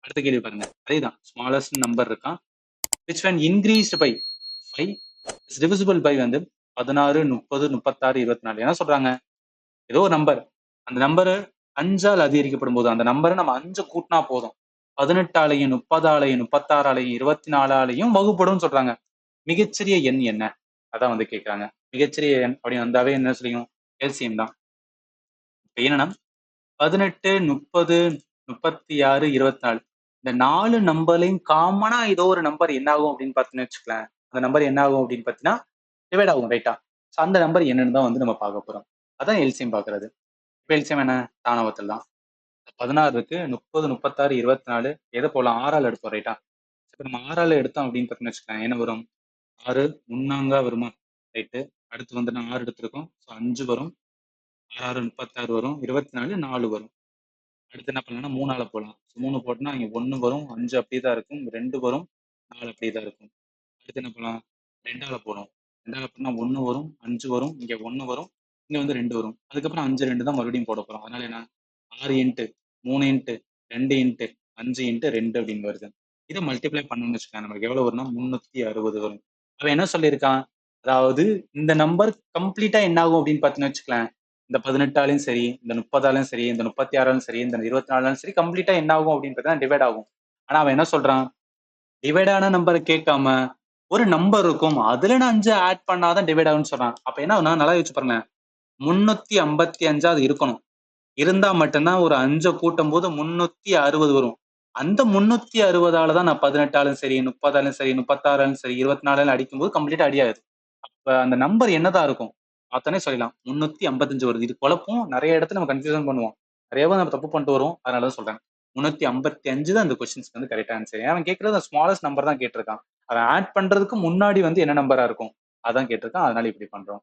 அடுத்த கேள்வி பாருங்க. அதேதான் ஸ்மாலஸ்ட் நம்பர் இருக்கான். Which when increased by 5 is divisible by வந்து 16, 30, 36, 24. என்ன சொல்றாங்க? ஏதோ ஒரு நம்பர். அந்த நம்பர் 5ஆல் அதிகரிக்கப்படும் போது அந்த நம்பரை நம்ம 5 கூட்டினா போதும். 18ஆலையும் 30ஆலையும் 36ஆலையும் 24ஆலையும் வகுப்படும் சொல்றாங்க. மிகச்சிறிய எண் என்ன? அதான் வந்து கேட்கறாங்க. மிகச்சிறிய எண் அப்படின்னு வந்தாவே என்ன சொல்லியும் எல்சிஎம் தான். இப்ப என்னன்னா 18, 30, 36, 24 இந்த 4 நம்பர்லையும் காமனா ஏதோ ஒரு நம்பர் என்ன ஆகும் அப்படின்னு பார்த்தீங்கன்னு வச்சுக்கலாம். அந்த நம்பர் என்ன ஆகும் அப்படின்னு பார்த்தீங்கன்னா டிவைட் ஆகும் ரைட்டா. ஸோ அந்த நம்பர் என்னன்னு தான் வந்து நம்ம பார்க்க போறோம். அதான் எல்சிஎம் பார்க்கறது. இப்போ எல்சிஎம் என்ன? தானவத்தில் தான். 16 இருக்கு, 30, 36, 24 எதை போடலாம்? 6ஆல் எடுப்போம் ரைட்டா. இப்போ நம்ம 6ஆல் எடுத்தோம் அப்படின்னு பார்த்தீங்கன்னு வச்சுக்கலாம். என்ன வரும்? 6 முன்னாங்கா வருமா? ரைட்டு. அடுத்து வந்து நான் 6 எடுத்திருக்கோம். ஸோ 5 வரும். 6 6 36 வரும். 24 4 வரும். அடுத்து என்ன பண்ணலாம்னா 3ஆல போடலாம். 3 போட்டோம்னா இங்க 1 வரும், 5 அப்படியே தான் இருக்கும், 2 வரும், 4 அப்படியே தான் இருக்கும். அடுத்து என்ன பண்ணலாம்? 2ஆல போடும். 2ஆல போட்டா 1 வரும், 5 வரும், இங்க 1 வரும், இங்க வந்து 2 வரும். அதுக்கப்புறம் 5 2 தான் மறுபடியும் போட போறோம். அதனால என்ன? 6 இன்ட்டு 3 இன்ட்டு 2 இன்ட்டு 5 இன்ட்டு 2 அப்படின்னு வருது. இதை மல்டிப்ளை பண்ணணும்னு வச்சுக்கலாம். நமக்கு எவ்வளவு வரும்னா 360 வரும். அவன் என்ன சொல்லியிருக்கான்? அதாவது இந்த நம்பர் கம்ப்ளீட்டா என்ன ஆகும் அப்படின்னு பார்த்தீங்கன்னு வச்சுக்கலாம். இந்த 18ஆலையும் சரி, இந்த 30ஆலையும் சரி, இந்த 36ஆலும் சரி, இந்த 24ஆலும் சரி கம்ப்ளீட்டா என்ன ஆகும் அப்படின்னு பார்த்தா டிவைட் ஆகும். ஆனா அவன் என்ன சொல்றான்? டிவைட் ஆன நம்பரை கேட்காம ஒரு நம்பர் இருக்கும். அதுல நான் 5 ஆட் பண்ணாதான் டிவைட் ஆகும்னு சொல்றான். அப்ப என்ன ஆகும்னா நல்லா யோசிச்சு பாருங்க. 355 அது இருக்கணும். இருந்தா மட்டும்தான் ஒரு 5 கூட்டும் போது 360 வரும். அந்த 360ஆல தான் நான் 18ஆலும் சரி, 30ஆலும் சரி, 36ஆலும் சரி, 24ஆலும் அடிக்கும்போது கம்ப்ளீட்டா அடி ஆகுது. அப்ப அந்த நம்பர் என்னதான் இருக்கும்? பார்த்தோன்னே சொல்லிடலாம். 355 வருது. இது குழப்பம். நிறைய இடத்துல நம்ம கன்ஃபியூஷன் பண்ணுவோம். நிறையவே நம்ம தப்பு பண்ணிட்டு வரோம். அதனால தான் சொல்றேன். 355 தான் இந்த கொஸ்டின்ஸ்க்கு வந்து கரெக்ட் ஆன்சர். ஏன் அவன் கேட்கறது ஸ்மாலஸ்ட் நம்பர் தான் கேட்டிருக்கான். அவன் ஆட் பண்றதுக்கு முன்னாடி வந்து என்ன நம்பரா இருக்கும்? அதான் கேட்டிருக்கான். அதனால இப்படி பண்றோம்.